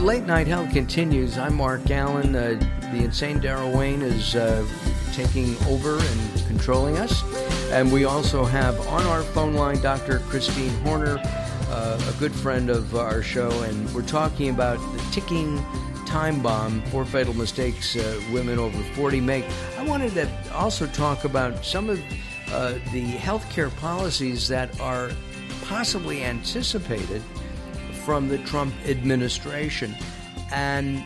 Late Night Health continues. I'm Mark Allen. The insane Daryl Wayne is taking over and controlling us. And we also have on our phone line Dr. Christine Horner, a good friend of our show, and we're talking about the ticking time bomb, 4 fatal mistakes women over 40 make. I wanted to also talk about some of the healthcare policies that are possibly anticipated from the Trump administration. And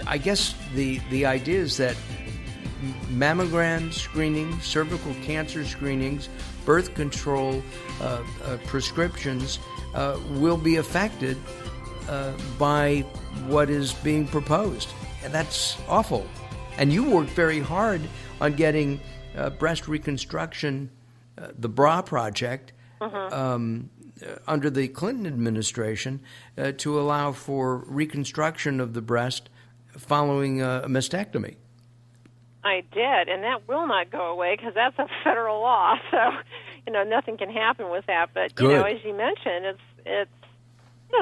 I guess the idea is that mammogram screening, cervical cancer screenings, birth control prescriptions will be affected by what is being proposed. And that's awful. And you worked very hard on getting breast reconstruction, the BRA project, under the Clinton administration to allow for reconstruction of the breast following a mastectomy. I did, and that will not go away because that's a federal law. So, nothing can happen with that. But, as you mentioned, it's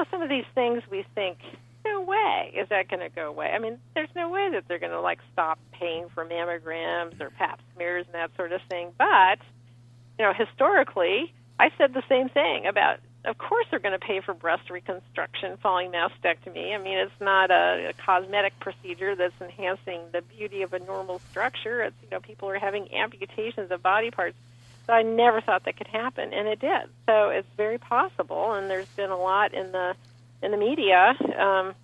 some of these things we think, no way is that going to go away. I mean, there's no way that they're going to, stop paying for mammograms or pap smears and that sort of thing. But, historically, I said the same thing about, of course they're going to pay for breast reconstruction following mastectomy. I mean, it's not a cosmetic procedure that's enhancing the beauty of a normal structure. It's, people are having amputations of body parts. So I never thought that could happen, and it did. So it's very possible, and there's been a lot in the media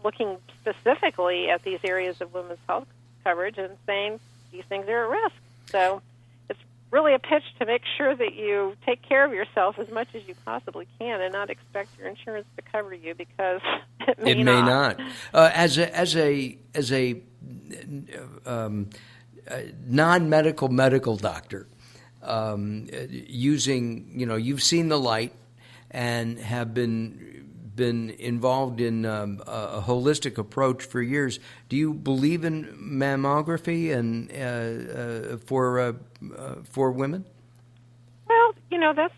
looking specifically at these areas of women's health coverage and saying these things are at risk. So it's really a pitch to make sure that you take care of yourself as much as you possibly can and not expect your insurance to cover you because it may not. As a non-medical medical doctor, using, you've seen the light and have been involved in a holistic approach for years. Do you believe in mammography and for women? Well,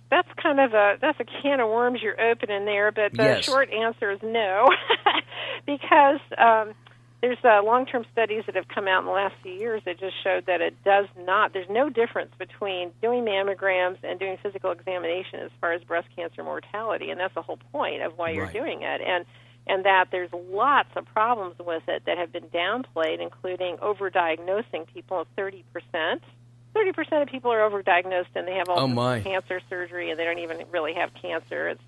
that's kind of that's a can of worms you're opening there, but the short answer is no, because there's long-term studies that have come out in the last few years that just showed that it does not. There's no difference between doing mammograms and doing physical examination as far as breast cancer mortality, and that's the whole point of why you're doing it. And that there's lots of problems with it that have been downplayed, including overdiagnosing people of 30%. 30% of people are overdiagnosed, and they have all cancer surgery, and they don't even really have cancer. It's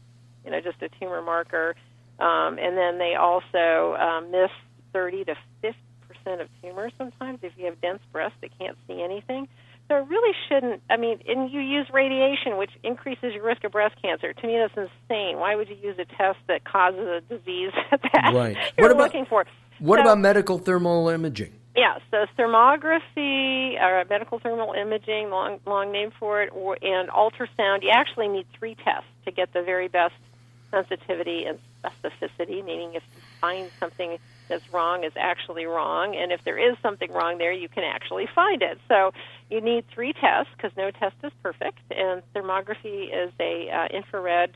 just a tumor marker, and then they also miss 30 to 50% of tumors sometimes. If you have dense breasts, they can't see anything. So it really shouldn't, and you use radiation, which increases your risk of breast cancer. To me, that's insane. Why would you use a test that causes a disease that you're looking for? What about medical thermal imaging? Yeah, so thermography, or medical thermal imaging, long name for it, and ultrasound. You actually need 3 tests to get the very best sensitivity and specificity, meaning if you find something that's wrong is actually wrong, and if there is something wrong there, you can actually find it. So you need 3 tests because no test is perfect, and thermography is a infrared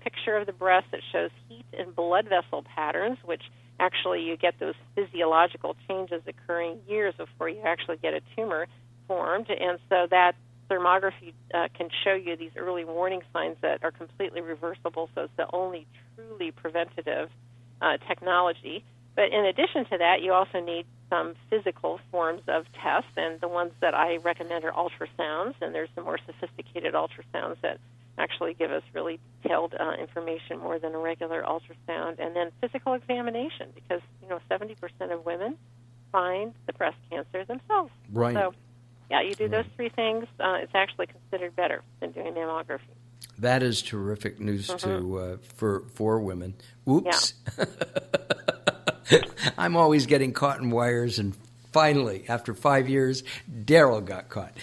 picture of the breast that shows heat and blood vessel patterns, which actually you get those physiological changes occurring years before you actually get a tumor formed, and so that thermography can show you these early warning signs that are completely reversible, so it's the only truly preventative technology. But in addition to that, you also need some physical forms of tests, and the ones that I recommend are ultrasounds, and there's some more sophisticated ultrasounds that actually give us really detailed information more than a regular ultrasound, and then physical examination, because 70% of women find the breast cancer themselves. Right. So, yeah, you do those 3 things, it's actually considered better than doing mammography. That is terrific news for women. Oops. Yeah. I'm always getting caught in wires, and finally, after 5 years, Daryl got caught.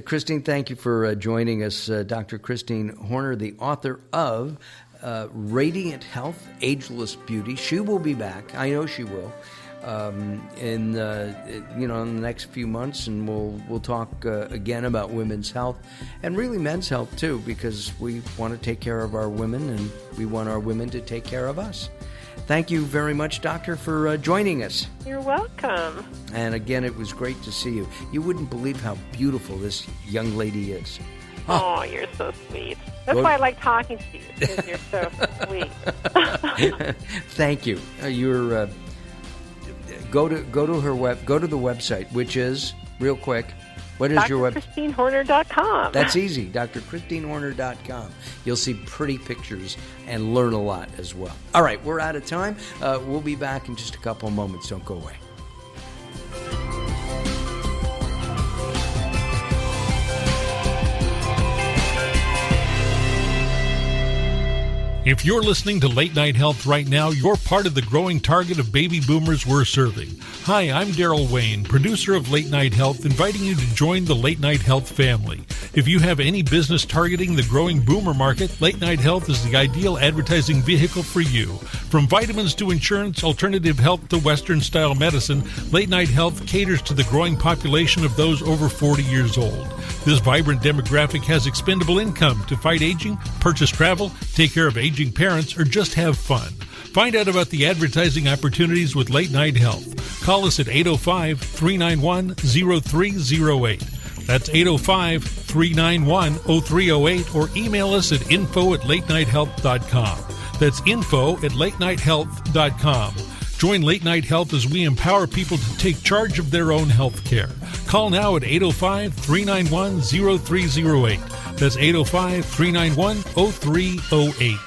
Christine, thank you for joining us. Dr. Christine Horner, the author of Radiant Health, Ageless Beauty. She will be back. I know she will. in the next few months, and we'll talk again about women's health and really men's health too, because we want to take care of our women and we want our women to take care of us. Thank you very much, Doctor, for joining us. You're welcome. And again, it was great to see you. You wouldn't believe how beautiful this young lady is. Oh, you're so sweet. That's why I like talking to you, because you're so sweet. Thank you. You're go to the website, which is, real quick, what is your website? DrChristineHorner.com. That's easy, DrChristineHorner.com. You'll see pretty pictures and learn a lot as well. All right, we're out of time. We'll be back in just a couple of moments. Don't go away. If you're listening to Late Night Health right now, you're part of the growing target of baby boomers we're serving. Hi, I'm Daryl Wayne, producer of Late Night Health, inviting you to join the Late Night Health family. If you have any business targeting the growing boomer market, Late Night Health is the ideal advertising vehicle for you. From vitamins to insurance, alternative health to Western-style medicine, Late Night Health caters to the growing population of those over 40 years old. This vibrant demographic has expendable income to fight aging, purchase travel, take care of aging parents, or just have fun. Find out about the advertising opportunities with Late Night Health. Call us at 805-391-0308. That's 805-391-0308, or email us at info@latenighthealth.com. That's info@latenighthealth.com. Join Late Night Health as we empower people to take charge of their own health care. Call now at 805-391-0308. That's 805-391-0308.